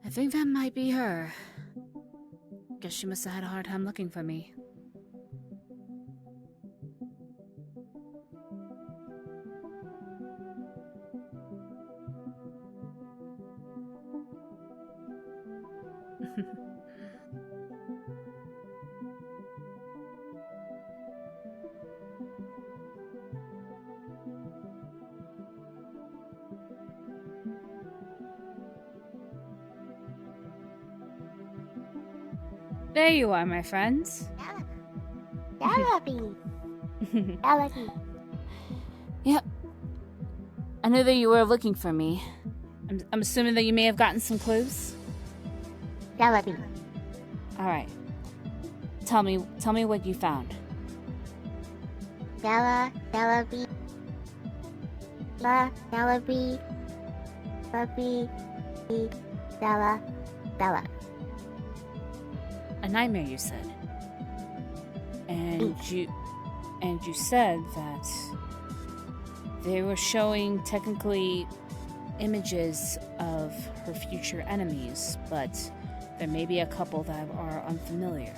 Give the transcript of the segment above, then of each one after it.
I think that might be her. Guess she must have had a hard time looking for me. There you are, my friends. Celebi. Celebi. Yep. I knew that you were looking for me. I'm assuming that you may have gotten some clues? Celebi. Alright. Tell me what you found. Celebi. Celebi. Celebi. A nightmare, you said. And you said that they were showing technically images of her future enemies, but there may be a couple that are unfamiliar.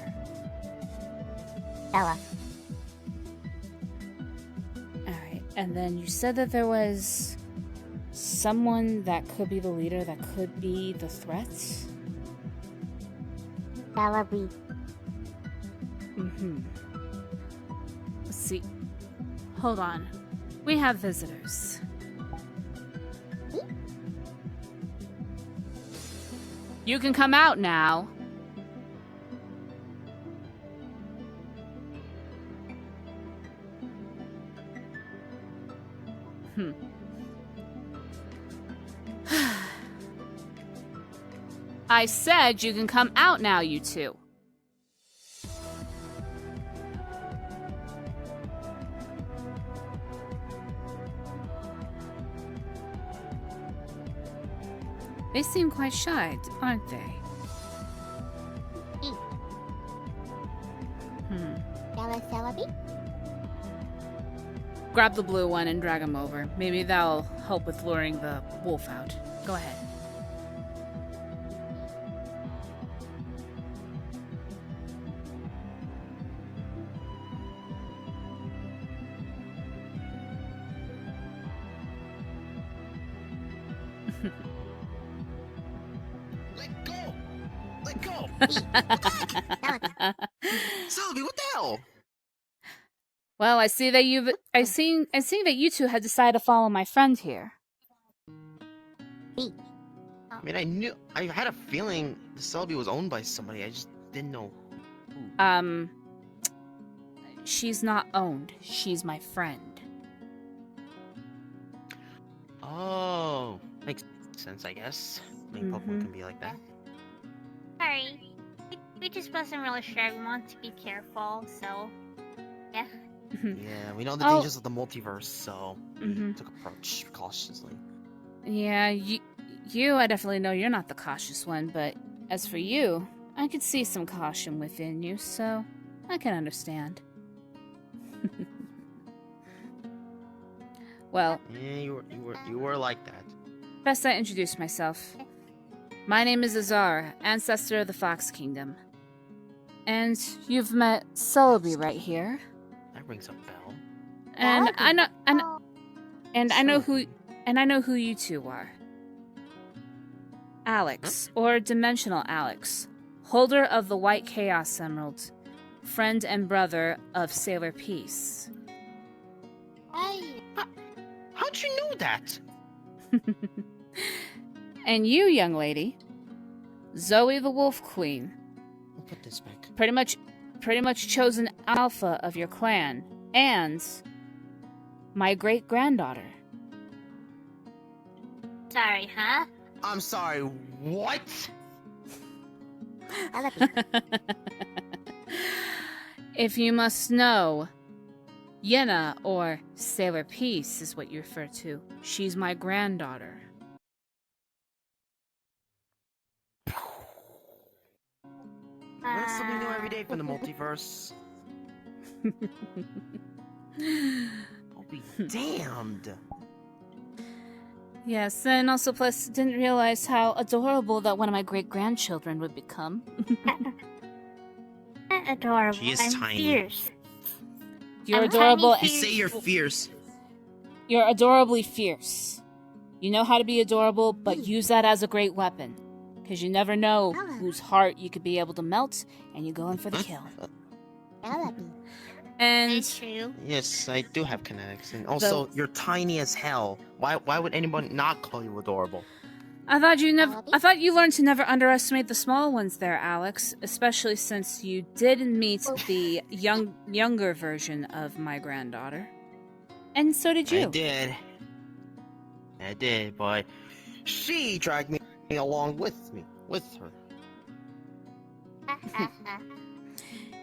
Ella. Alright, and then you said that there was someone that could be the leader, that could be the threat? Celebi. Let's see. Hold on. We have visitors. You can come out now. I said you can come out now, you two. They seem quite shy, aren't they? Celebi? Grab the blue one and drag him over. Maybe that'll help with luring the wolf out. Go ahead. Let go! Let go! Celebi, what the hell? Well, I see that I see that you two have decided to follow my friend here. I mean, I had a feeling the Celebi was owned by somebody. I just didn't know who. She's not owned. She's my friend. Oh, makes sense, I guess. I mean, Pokemon can be like that. Sorry. We just wasn't really sure. We want to be careful, so... Yeah. Yeah, we know the dangers of the multiverse, so we took approach cautiously. Yeah, you, I definitely know you're not the cautious one, but as for you, I could see some caution within you, so I can understand. Well... Yeah, you were like that. Best I introduce myself. My name is Azara, Ancestor of the Fox Kingdom. And you've met Celebi right here. That rings a bell. And I know who you two are. Alex, or Dimensional Alex, holder of the White Chaos Emerald, friend and brother of Sailor Peace. How'd you know that? And you, young lady, Zoey the Wolf Queen. I'll put this back. Pretty much chosen alpha of your clan, and my great-granddaughter. Sorry, huh? I'm sorry, what? If you must know, Yina, or Sailor Peace, is what you refer to. She's my granddaughter. Learn something new every day from the multiverse. I'll be damned. Yes, and also plus didn't realize how adorable that one of my great-grandchildren would become. Adorable. She is I'm tiny. fierce. You're I'm adorable. tiny, You say you're fierce. You're adorably fierce. You know how to be adorable, but use that as a great weapon. Because you never know whose heart you could be able to melt, and you go in for the kill. Celebi. And That's true. Yes, I do have kinetics, and also you're tiny as hell. Why would anyone not call you adorable? I thought you learned to never underestimate the small ones there, Alex, especially since you did meet the younger version of my granddaughter. And so did you. I did, but she dragged me along with her.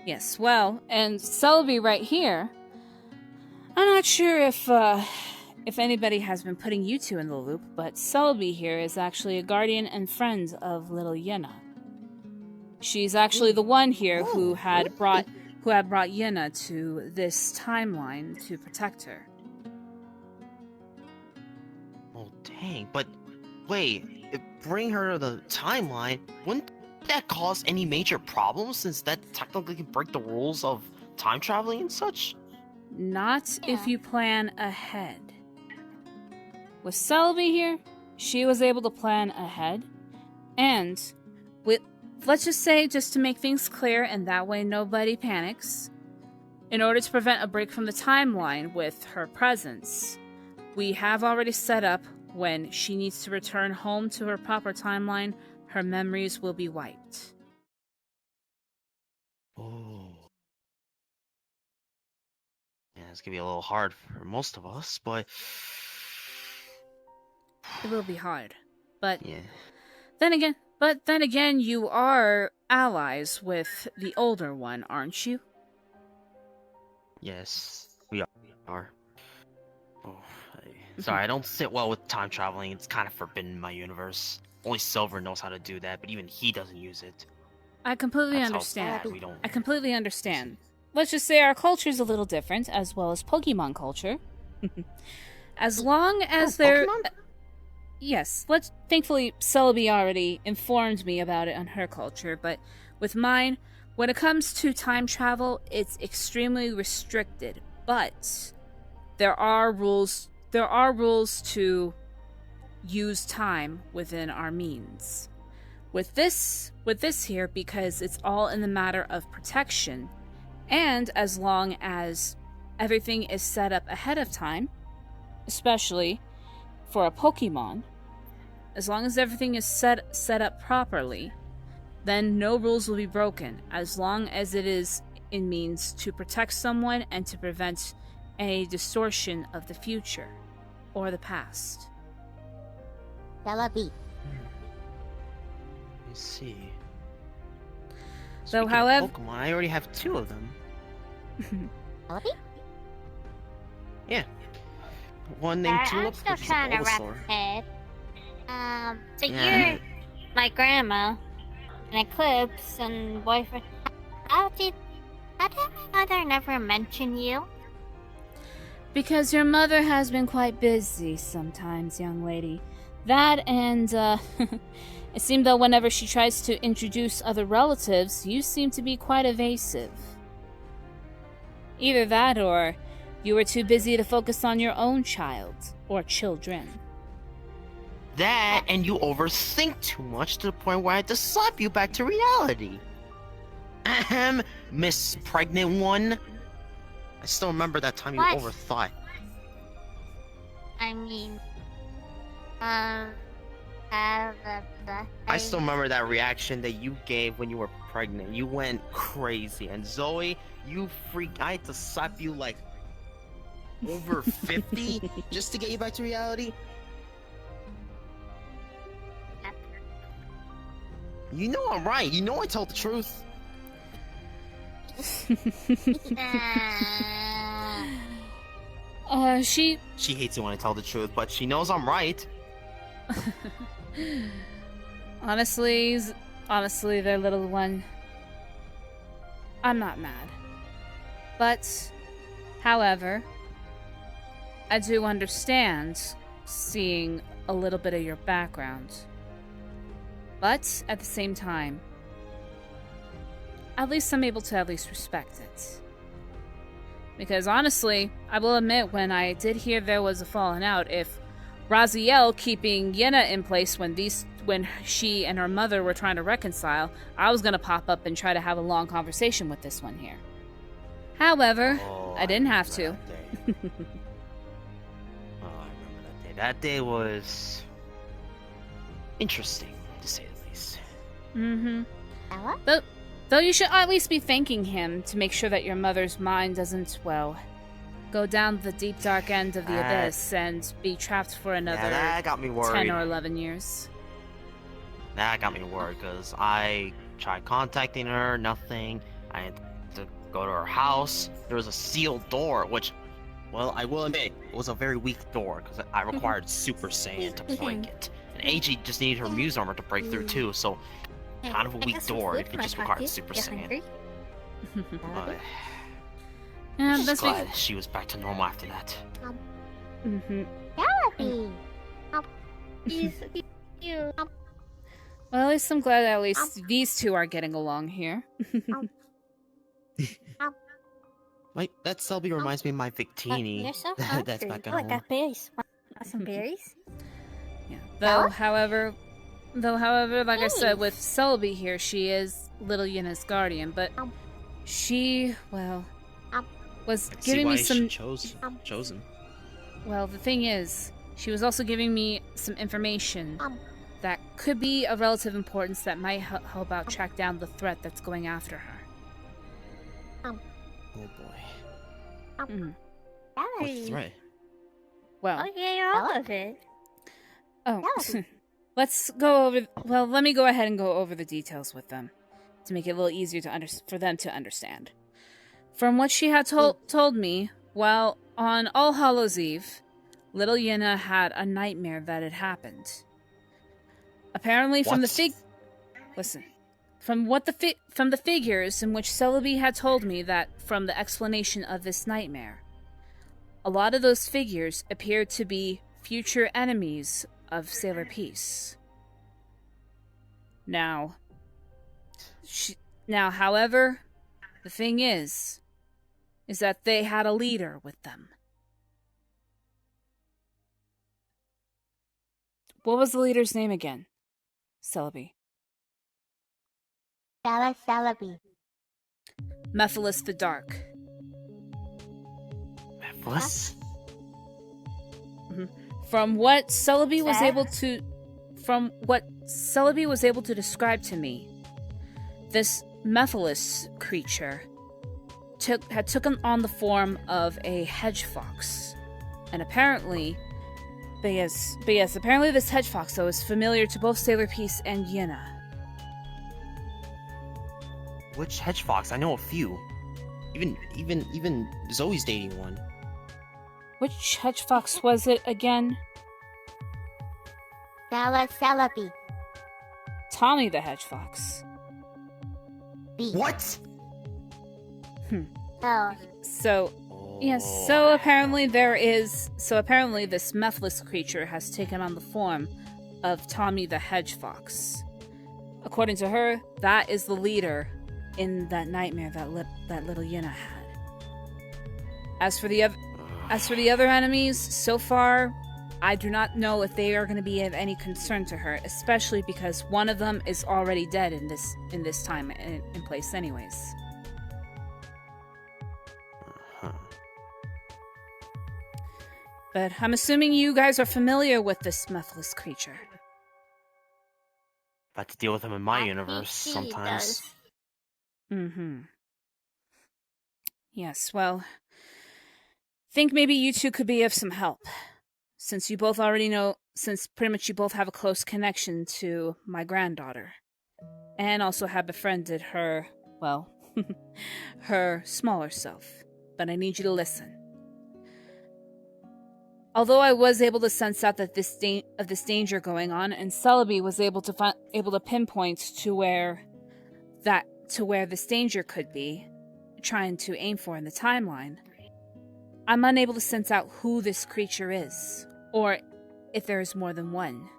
Yes, well, and Celebi right here, I'm not sure if anybody has been putting you two in the loop, but Celebi here is actually a guardian and friend of little Yina. She's actually the one here who had brought Yina to this timeline to protect her. Oh dang, but wait, bring her to the timeline, wouldn't that cause any major problems since that technically can break the rules of time traveling and such? Not if you plan ahead. With Celebi here, she was able to plan ahead, and let's just say, just to make things clear and that way nobody panics, in order to prevent a break from the timeline with her presence, we have already set up when she needs to return home to her proper timeline, her memories will be wiped. Oh. Yeah, it's gonna be a little hard for most of us, but... It will be hard, but yeah. then again, you are allies with the older one, aren't you? Yes, we are. Oh, sorry, I don't sit well with time traveling. It's kind of forbidden in my universe. Only Silver knows how to do that, but even he doesn't use it. I completely That's how understand. sad we don't. I completely understand. Let's just say our culture's a little different, as well as Pokemon culture. As long as they're... Pokemon? Yes, thankfully, Celebi already informed me about it on her culture, but with mine, when it comes to time travel, it's extremely restricted. But there are rules to use time within our means. With this here, because it's all in the matter of protection, and as long as everything is set up ahead of time, especially for a Pokemon, as long as everything is set up properly, then no rules will be broken, as long as it is in means to protect someone and to prevent any distortion of the future or the past. Celebi. Let's see. So, Speaking however, of Pokemon, I already have 2 of them. Celebi? Yeah. One named I'm Tulip, still which is trying a to wrap Bulbasaur. my head. So Yeah. you're my grandma, an Eclipse, and boyfriend. How did my mother never mention you? Because your mother has been quite busy sometimes, young lady. That and, it seemed that whenever she tries to introduce other relatives, you seem to be quite evasive. Either that or you were too busy to focus on your own child, or children. That, and you overthink too much to the point where I had to slap you back to reality. Ahem, Miss Pregnant One. I still remember that time you What? overthought. I mean, I still remember that reaction that you gave when you were pregnant. You went crazy. And Zoe, you freaked. I had to slap you like over 50 just to get you back to reality. You know I'm right. You know I told the truth. She hates it when I tell the truth, but she knows I'm right. honestly, their little one, I'm not mad. But, however, I do understand seeing a little bit of your background. But at the same time, at least I'm able to at least respect it. Because honestly, I will admit, when I did hear there was a falling out, if Raziel keeping Yina in place when she and her mother were trying to reconcile, I was gonna pop up and try to have a long conversation with this one here. However, I didn't have to. I remember that day. That day was interesting, to say the least. Mm-hmm. Ella? Though you should at least be thanking him to make sure that your mother's mind doesn't, well, go down the deep dark end of the abyss and be trapped for another that got me worried. 10 or 11 years. That got me worried, because I tried contacting her, nothing. I had to go to her house. There was a sealed door, which, well, I will admit, it was a very weak door, because I required Super Saiyan to break it. And AG just needed her Muse armor to break through, too, so kind of a weak door if it just required Super Saiyan. But I'm just glad she was back to normal after that. Mm-hmm. Celebi! He's cute. Well, at least I'm glad at least these two are getting along here. Wait, that Celebi reminds me of my Victini. You're so That's back at Oh, I home. got berries. Want some berries? Yeah. Though, however, like I said, with Celebi here, she is little Yina's guardian, but she, well, was giving me some. Chosen. Well, the thing is, she was also giving me some information that could be of relative importance that might help out track down the threat that's going after her. Oh boy. Mhm. What's the threat? Well, Oh, yeah, you're all of it. let's go over. Well, let me go ahead and go over the details with them to make it a little easier for them to understand. From what she had told me, while on All Hallows Eve, little Yina had a nightmare that had happened. Apparently, from the figures in which Celebi had told me that from the explanation of this nightmare, a lot of those figures appeared to be future enemies of Sailor Peace. Now, however, the thing is that they had a leader with them. What was the leader's name again? Celebi. Celebi. Mephiles the Dark. Mephiles? From what Celebi was able to describe to me, this Mephiles creature had taken on the form of a hedge fox, and apparently this hedge fox though is familiar to both Sailor Peace and Yina. Which hedge fox? I know a few. Even Zoe's dating one. Which hedge fox was it again? Celebi. Tommy the hedge fox. What? Oh. So apparently this Mephiles creature has taken on the form of Tommy the hedge fox. According to her, that is the leader in that nightmare that little Yina had. As for the other enemies, so far, I do not know if they are going to be of any concern to her, especially because one of them is already dead in this time in place anyways. But I'm assuming you guys are familiar with this Mephiles creature. I've had to deal with him in my universe sometimes. Mm-hmm. Yes, well, think maybe you two could be of some help. Since you both pretty much you both have a close connection to my granddaughter. And also have befriended her, well, her smaller self. But I need you to listen. Although I was able to sense out that this danger going on, and Celebi was able to pinpoint to where this danger could be, trying to aim for in the timeline, I'm unable to sense out who this creature is, or if there is more than one.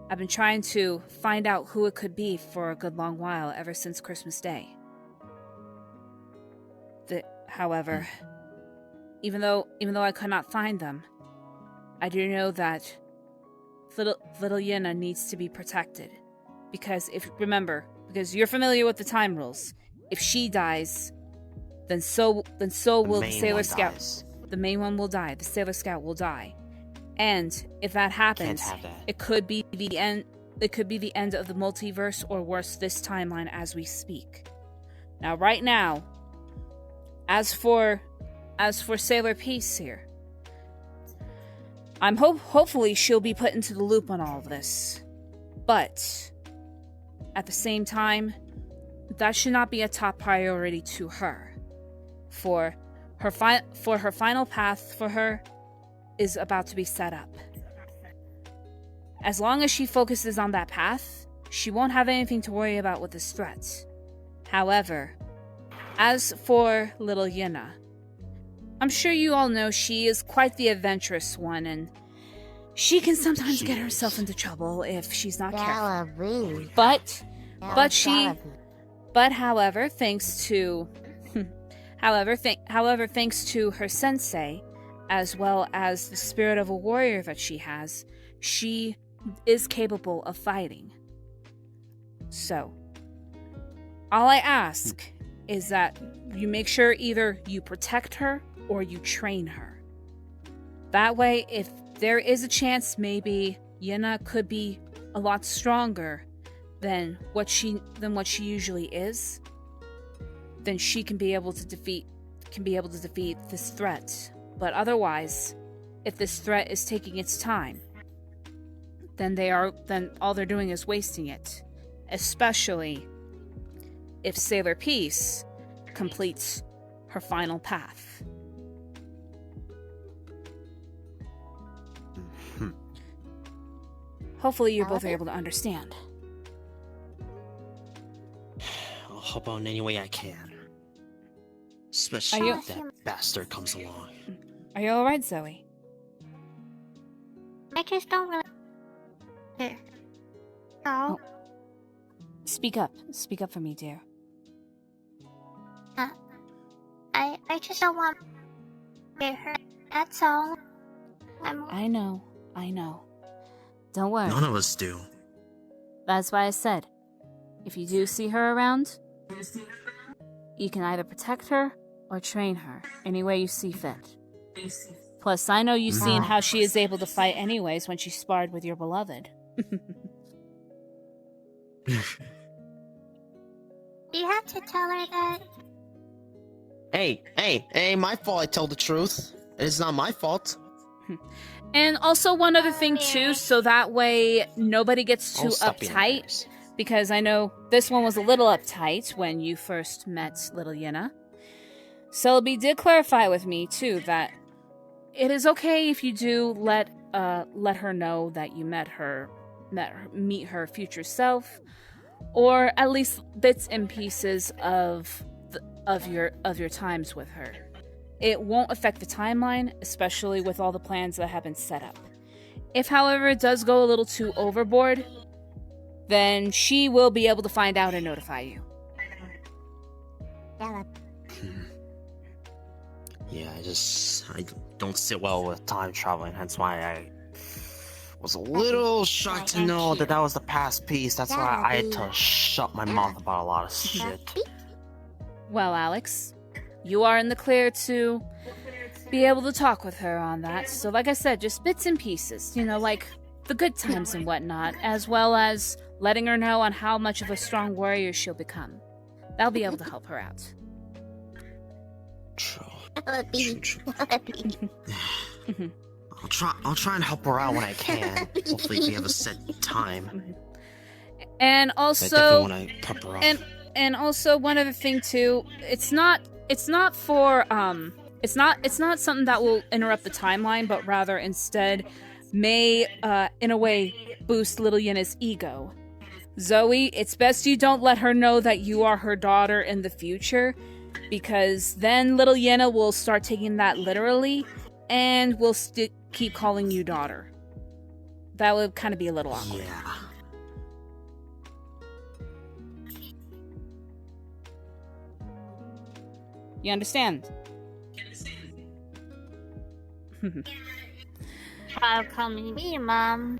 I've been trying to find out who it could be for a good long while, ever since Christmas Day. However, even though I could not find them, I do know that little Yina needs to be protected. Because because you're familiar with the time rules. If she dies, then so will the Sailor Scout. Dies. The main one will die. The Sailor Scout will die. And if that happens, it could be the end. It could be the end of the multiverse, or worse, this timeline as we speak. Now, right now, as for Sailor Peace here, I'm hopefully she'll be put into the loop on all of this. But at the same time, that should not be a top priority to her. For her final path for her is about to be set up. As long as she focuses on that path, she won't have anything to worry about with this threat. However, as for little Yina, I'm sure you all know she is quite the adventurous one, and she can sometimes get herself into trouble if she's not careful. However, thanks to thanks to her sensei, as well as the spirit of a warrior that she is capable of fighting. So, all I ask is that you make sure either you protect her or you train her. That way, if there is a chance maybe Yina could be a lot stronger than what she usually is, then she can be able to defeat this threat. But otherwise, if this threat is taking its time, then all they're doing is wasting it. Especially if Sailor Peace completes her final path. Hopefully you both are able to understand. I'll help out in any way I can. Especially if that bastard comes along. Are you alright, Zoe? I just don't really... No. Oh. Speak up for me, dear. I just don't want to get hurt, that's all. I know. Don't worry. None of us do. That's why I said, if you do see her around, you can either protect her or train her, any way you see fit. Plus, I know you've seen how she is able to fight anyways when she sparred with your beloved. You have to tell her that. Hey, my fault I tell the truth. It's not my fault. And also one other thing too, so that way nobody gets too uptight, because I know this one was a little uptight when you first met little Yina. Celebi did clarify with me too that it is okay if you do let her know that you meet her future self, or at least bits and pieces of your times with her. It won't affect the timeline, especially with all the plans that have been set up. If, however, it does go a little too overboard, then she will be able to find out and notify you. Yeah, I don't sit well with time traveling, hence why I was a little shocked to know that was the past piece. That's why I had to shut my mouth about a lot of shit. Well, Alex, you are in the clear to be able to talk with her on that. So like I said, just bits and pieces, like the good times and whatnot, as well as letting her know on how much of a strong warrior she'll become. That'll be able to help her out. True. I'll try and help her out when I can. Hopefully we have a set time. And also, when I prep her up. And also one other thing too, it's not something that will interrupt the timeline, but rather instead may in a way boost little Yina's ego. Zoe, it's best you don't let her know that you are her daughter in the future, because then little Yina will start taking that literally and will keep calling you daughter. that would kind of be a little awkward. Yeah. You understand? I'll call me Mom.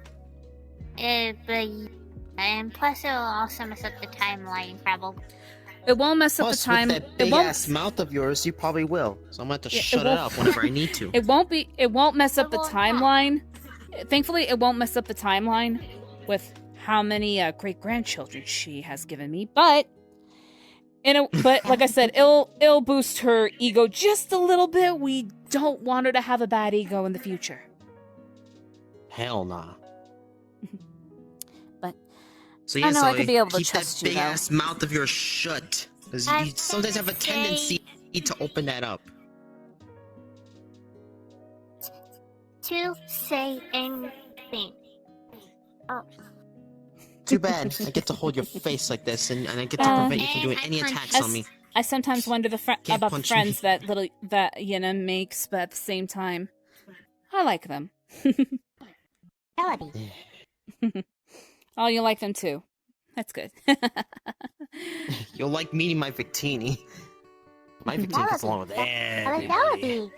And plus it'll also mess up the timeline, probably. It won't mess up Plus, the time. with that big ass mouth of yours, you probably will. So I'm gonna have to shut it won't- up whenever I need to. It won't mess up It the won't timeline. Thankfully, it won't mess up the timeline with how many great grandchildren she has given me. But like I said, it'll boost her ego just a little bit. We don't want her to have a bad ego in the future. Hell nah. But So I know I Zoe, could be able to keep trust that you, big though. ass mouth of yours shut. Because you sometimes have a tendency to open that up. To say anything. Oh. Too bad. I get to hold your face like this, and I get to prevent you from doing any attacks on me. I sometimes wonder Can't about the punch friends me. that Yina makes, but at the same time, I like them. Celebi. Oh, you like them too. That's good. You'll like meeting my Victini. My Victini gets along with everybody. Celebi.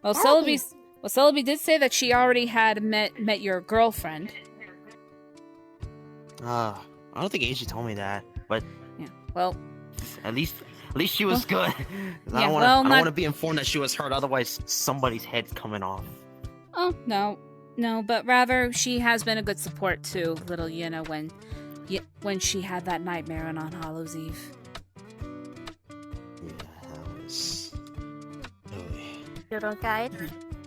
Well, Celebi. Celebi did say that she already had met your girlfriend. I don't think Asia told me that, but Yeah. Well, at least she was good. yeah, I don't well, want to be informed that she was hurt. Otherwise, somebody's head's coming off. oh no, but rather she has been a good support to little Yina when she had that nightmare on Hallows Eve. Yeah, that was. Little guide.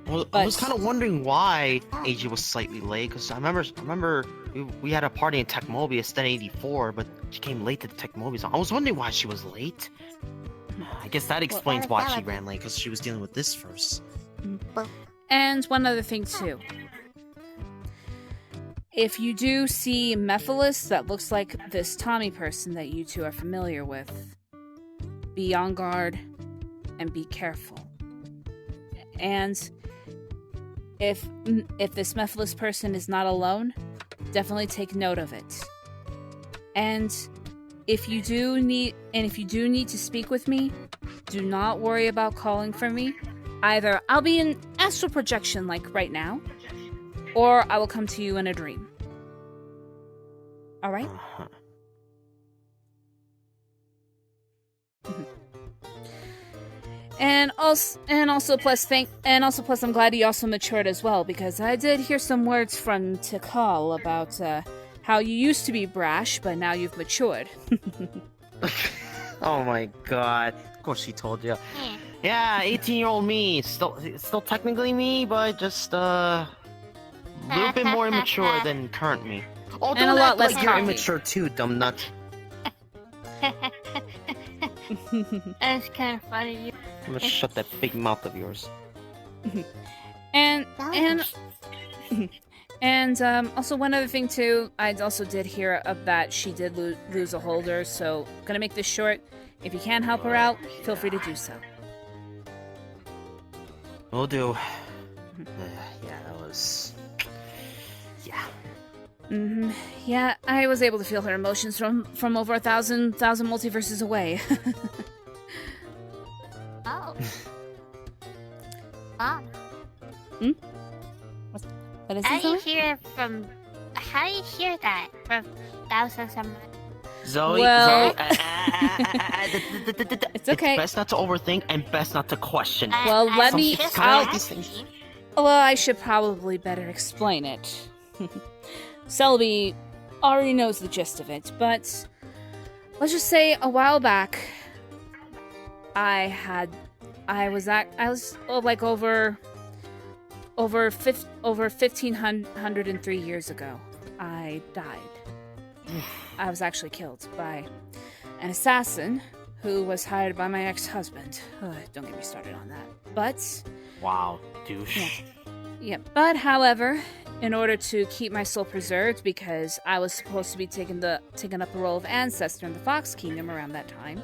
Well, I was kind of wondering why AJ was slightly late, because I remember we had a party in Tech Mobius, then 84, but she came late to the Tech Mobius. I was wondering why she was late. I guess that explains why she ran late, because she was dealing with this first. And one other thing too. If you do see Mephiles that looks like this Tommy person that you two are familiar with, be on guard and be careful. And if this Mephiles person is not alone, definitely take note of it. And if you do need to speak with me, do not worry about calling for me. Either I'll be in astral projection like right now, or I will come to you in a dream. All right? Uh-huh. And also plus I'm glad he also matured as well, because I did hear some words from Tikal about how you used to be brash, but now you've matured. Oh my god. Of course she told you. Yeah, 18-year-old me. Still technically me, but just a little bit more immature than current me. Oh, And don't a lot act less like you're cocky. immature too, dumb nut. That's kind of funny. I'm gonna shut that big mouth of yours. And also one other thing too, I also did hear of that she did lose a holder, so gonna make this short. If you can help her out, feel free to do so. Will do. Yeah, that was... Yeah. Yeah, I was able to feel her emotions from over 1,000 multiverses away. Oh. Oh. What is How it? do you Zoe? hear from? How do you hear that from thousands of? Zoe, Well- it's okay. best not to overthink and best not to question. Well, let me- It's kind of like these things. Well, I should probably better explain it. Celebi already knows the gist of it, but let's just say a while back, I was like over 1,503 years ago. I died. I was actually killed by an assassin who was hired by my ex-husband. Don't get me started on that. But Wow, douche. yeah, but however, in order to keep my soul preserved, because I was supposed to be taking up the role of Ancestor in the Fox Kingdom around that time,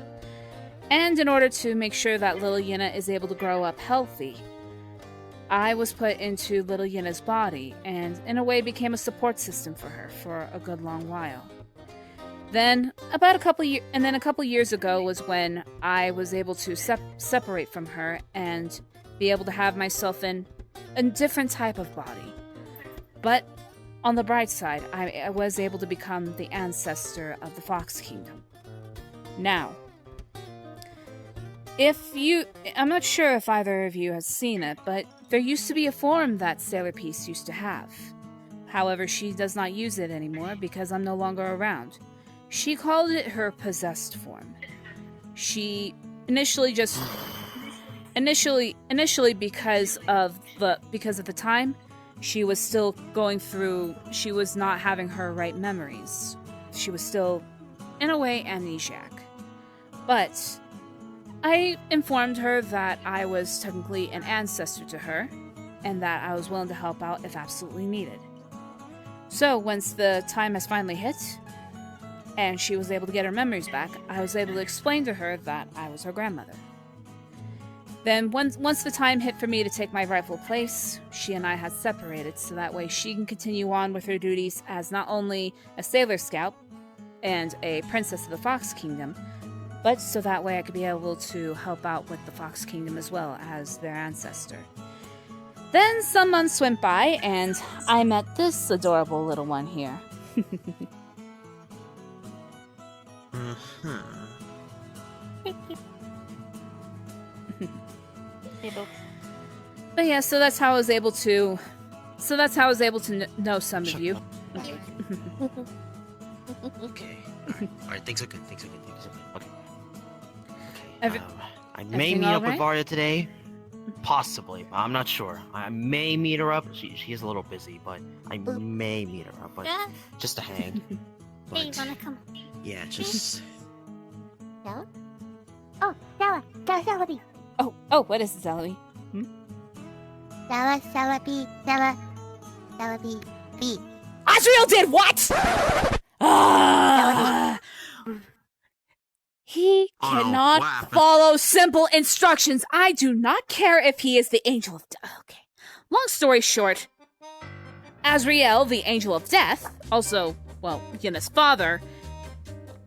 and in order to make sure that little Yina is able to grow up healthy, I was put into little Yina's body, and in a way became a support system for her for a good long while. Then, a couple years ago was when I was able to separate from her and be able to have myself in a different type of body. But on the bright side, I was able to become the ancestor of the Fox Kingdom. Now, I'm not sure if either of you has seen it, but there used to be a form that Sailor Peace used to have. However, she does not use it anymore because I'm no longer around. She called it her possessed form. She initially because of the time, she was still going through, she was not having her right memories. She was still, in a way, amnesiac. But I informed her that I was technically an ancestor to her, and that I was willing to help out if absolutely needed. So, once the time has finally hit, and she was able to get her memories back, I was able to explain to her that I was her grandmother. Then, once the time hit for me to take my rightful place, she and I had separated, so that way she can continue on with her duties as not only a Sailor Scout and a Princess of the Fox Kingdom, but so that way I could be able to help out with the Fox Kingdom as well as their ancestor. Then some months went by, and I met this adorable little one here. But yeah, so that's how I was able to know some of you. Okay. Alright, things are good. Okay. I may meet up with Varya today. Possibly. I'm not sure. I may meet her up. She is a little busy, but I may meet her up. But just to hang. Hey, you wanna come? Yeah, just... Stella? Oh, Stella! Celebi! Oh, what is it, Celebi? Celebi. B. Azrael did what? He cannot follow simple instructions. I do not care if he is the Angel of Death. Okay. Long story short, Azrael, the Angel of Death, also, Yina's father,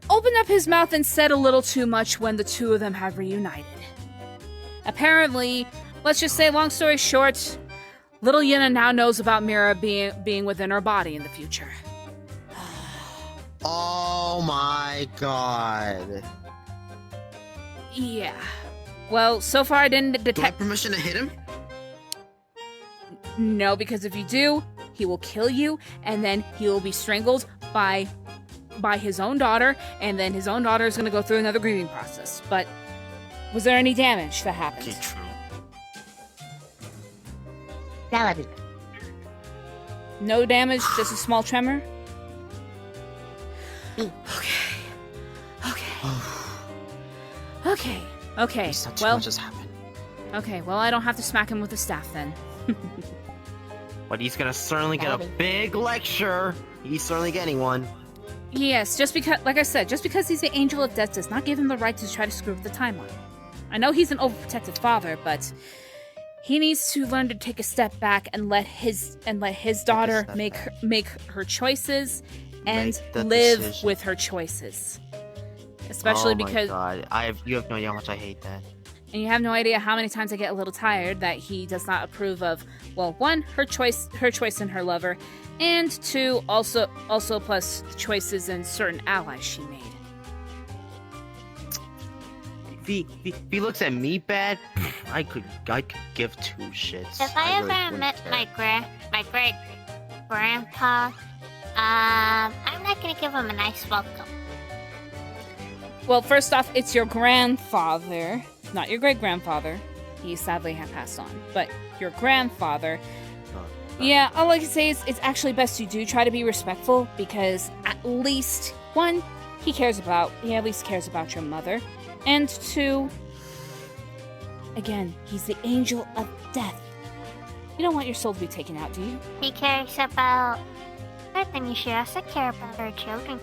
opened up his mouth and said a little too much when the two of them had reunited. Apparently, let's just say, long story short, little Yina now knows about Mira being within her body in the future. Oh my god. Yeah. Well, so far I didn't detect... Do I have permission to hit him? No, because if you do, he will kill you, and then he will be strangled by his own daughter, and then his own daughter is going to go through another grieving process. But was there any damage that happened? Okay, true. Celebi. No damage, just a small tremor? Okay. Not too much has happened. Okay, well, I don't have to smack him with a staff then. But he's gonna certainly get a big lecture. He's certainly getting one. Yes, just because, like I said, just because he's the Angel of Death does not give him the right to try to screw with the timeline. I know he's an overprotective father, but he needs to learn to take a step back and let his daughter make her choices and live decision. with her choices. Especially because God. You have no idea how much I hate that. And you have no idea how many times I get a little tired that he does not approve of, well, one, her choice in her lover, and two, also plus choices in certain allies she made. If he looks at me bad, I could give two shits. If I ever met my great grandpa, I'm not gonna give him a nice welcome. Well, first off, it's your grandfather, not your great-grandfather. He sadly had passed on. But your grandfather... Yeah, all I can say is it's actually best you do try to be respectful, because at least, one, he at least cares about your mother. And two, again, he's the Angel of Death. You don't want your soul to be taken out, do you? He cares about... I think she has to care about her children.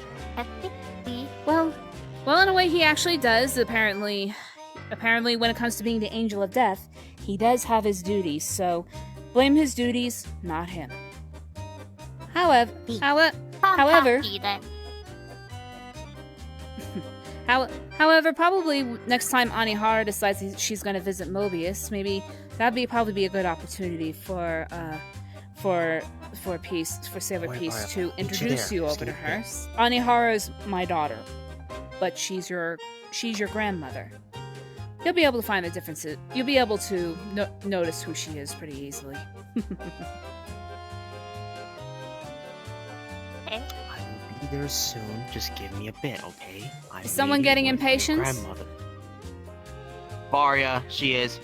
Well, in a way, he actually does. Apparently, when it comes to being the Angel of Death, he does have his duties. So, Blame his duties, not him. However, Then. however, probably next time Anihara decides she's going to visit Mobius, maybe that'd probably be a good opportunity for Sailor Peace to introduce you over to her. Anihara's my daughter, but she's your grandmother. You'll be able to find the differences. You'll be able to notice who she is pretty easily. I will be there soon. Just give me a bit, okay? Is someone getting impatient? Grandmother. Varia, she is.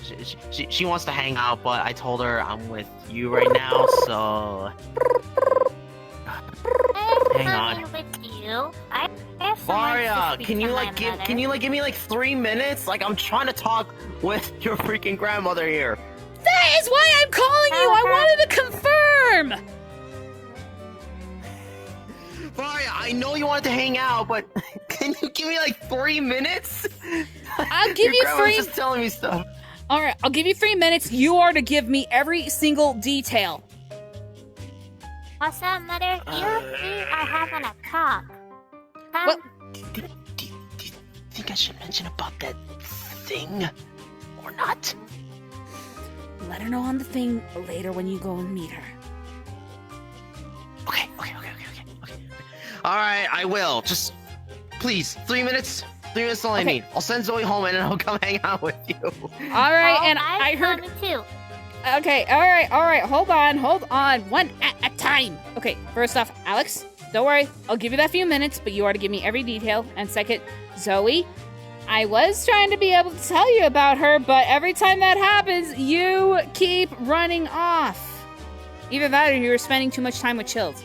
She wants to hang out, but I told her I'm with you right now, so. Hang on. With you. I have Varia, can you give me like 3 minutes? Like I'm trying to talk with your freaking grandmother here. That is why I'm calling you. I wanted to confirm. Varia, I know you wanted to hang out, but can you give me like 3 minutes? I'll give you Your grandma's just telling me stuff. All right, I'll give you 3 minutes. You are to give me every single detail. What's up, Mother? You are having a talk. What? Do you think I should mention about that thing or not? Let her know on the thing later when you go and meet her. Okay. All right, I will. Just please, 3 minutes. 3 minutes is all I need. I'll send Zoe home and I'll come hang out with you. All right, and I heard. Too. Okay, all right. Hold on. One at a time. Okay, first off, Alex, don't worry. I'll give you that few minutes, but you are to give me every detail. And second, Zoe, I was trying to be able to tell you about her, but every time that happens, you keep running off. Either that or you're spending too much time with Chilled.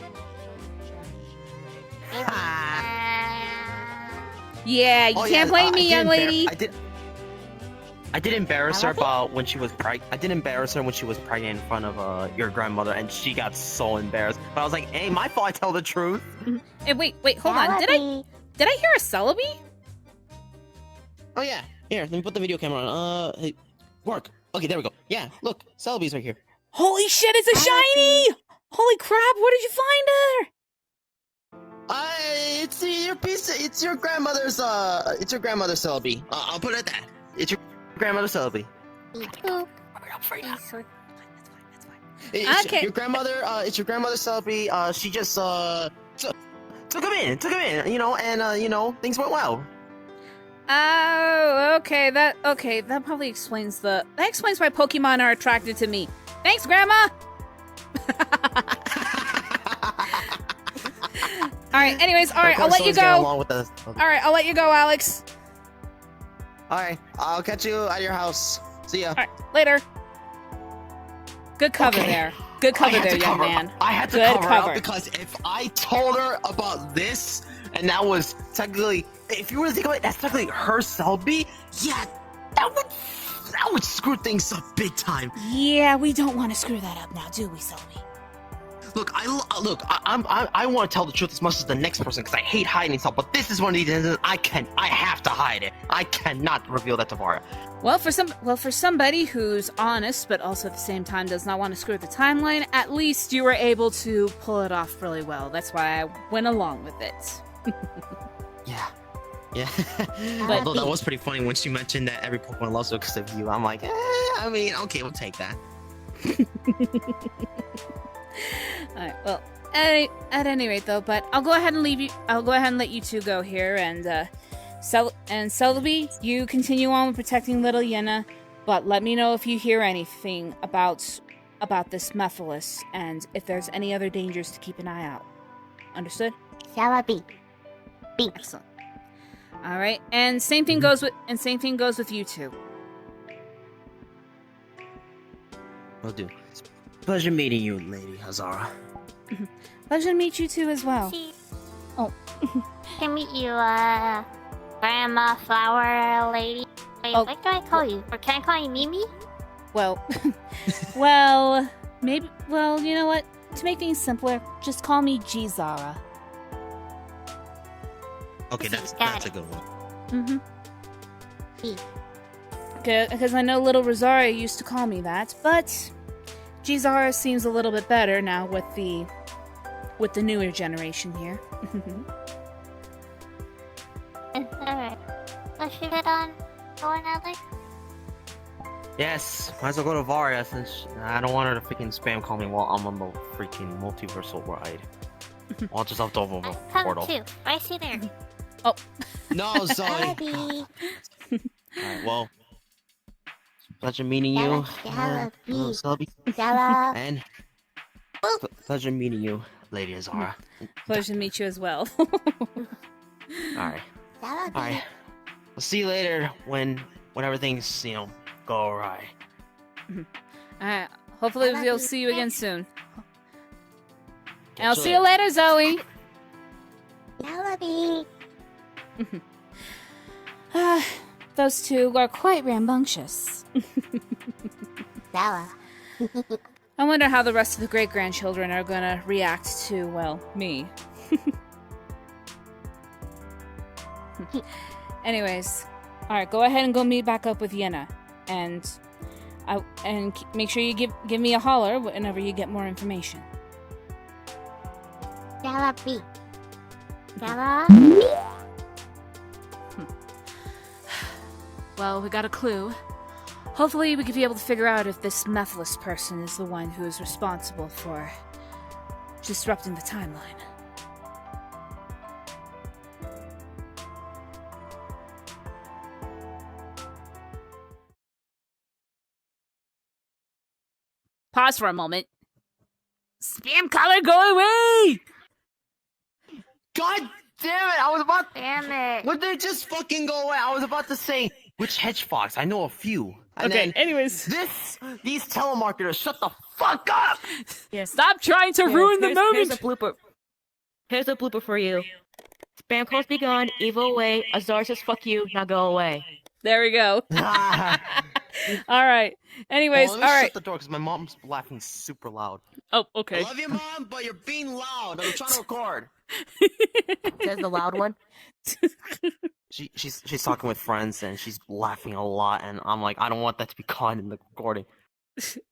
Yeah, you can't blame me, young lady. I did embarrass her about when she was pregnant. I did embarrass her when she was pregnant in front of your grandmother, and she got so embarrassed. But I was like, "Hey, my fault. I tell the truth." Hey, wait, hold on. Did I hear a Celebi? Oh yeah. Here, let me put the video camera on. Hey, work. Okay, there we go. Yeah, look, Celebi's right here. Holy shit! It's a shiny! Holy crap! Where did you find her? It's your grandmother's Celebi. I'll put it at that. It's your grandmother's Celebi. Okay. Your grandmother, it's your grandmother's Celebi. She just took him in, and things went well. Oh, okay. That probably explains why Pokemon are attracted to me. Thanks, Grandma. All right. Anyways, all right. I'll let you go. All right. I'll let you go, Alex. All right. I'll catch you at your house. See ya. All right. Later. Good cover there. Good cover there, young man. I had to cover up because if I told her about this, and that was technically, if you were to think about it, that's technically her Celebi. Yeah, that would screw things up big time. Yeah, we don't want to screw that up now, do we, Celebi? Look, I want to tell the truth as much as the next person because I hate hiding stuff. But this is one of these instances I have to hide it. I cannot reveal that to Varia. Well, for somebody who's honest, but also at the same time does not want to screw up the timeline, at least you were able to pull it off really well. That's why I went along with it. Yeah. But although that was pretty funny when she mentioned that every Pokemon loves her because of you. I'm like, okay, we'll take that. Alright, well, at any rate though, but I'll go ahead and let you two go here, and Celebi, you continue on with protecting little Yina, but let me know if you hear anything about this Mephiles, and if there's any other dangers to keep an eye out. Understood? Celebi. Excellent. Alright, and same thing goes with you two. Will do. Pleasure meeting you, Lady Azara. Pleasure to meet you too as well. Oh. Can meet you, Grandma Flower Lady. Wait, what do I call you? Or can I call you Mimi? Well, maybe. Well, you know what? To make things simpler, just call me G-Zara. Okay, that's a good one. Because I know little Rosaria used to call me that, but Gizara seems a little bit better now with the newer generation here. Alright. Let's shoot it on going, Alex? Yes, might as well go to Varia since I don't want her to freaking spam call me while I'm on the freaking multiversal ride. I'll just have to open a Come portal. too. I see there. Oh. No, Zoe! Celebi. Alright, well. Pleasure meeting you. Celebi. Celebi. Stella. And pleasure meeting you, Lady Azara. Pleasure to meet you as well. Alright. Celebi. Alright. We'll see you later when everything's, go awry. Alright. Hopefully we'll see you again soon. And I'll Catch see you later, Zoe. Celebi. Those two are quite rambunctious. Stella. I wonder how the rest of the great-grandchildren are gonna react to, well, me. Anyways, alright, go ahead and go meet back up with Yina. And make sure you give me a holler whenever you get more information. Celebi. Stella. Well, we got a clue. Hopefully we could be able to figure out if this Methless person is the one who is responsible for disrupting the timeline. Pause for a moment. Spam color, go away! God damn it! I was about. Damn it. Would they just fucking go away? I was about to say which hedge fox. I know a few. And Okay, then anyways. these telemarketers, shut the fuck up! Yes. Stop trying to ruin the moment! Here's a blooper. Here's a blooper for you. Spam calls be gone, evil away, Azar says fuck you, now go away. There we go. Alright. Anyways, Well, let me alright. shut the door because my mom's laughing super loud. Oh, I okay. love you, mom, but you're being loud. I'm trying to record. Says the loud one. She's talking with friends and she's laughing a lot, and I'm like, I don't want that to be caught in the recording.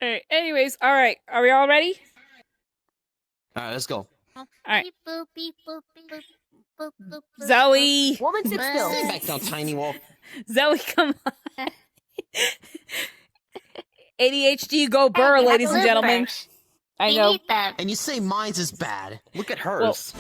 Alright, anyways, alright. Are we all ready? All right, let's go. Alright. Beep, boop, beep, boop, beep, boop, boop, boop, boop. Zoe! Woman, sit still. Sit back down, tiny wolf. Zoe, come on. ADHD go burr, ladies and gentlemen. I We know. need them. And you say mine's is bad. Look at hers.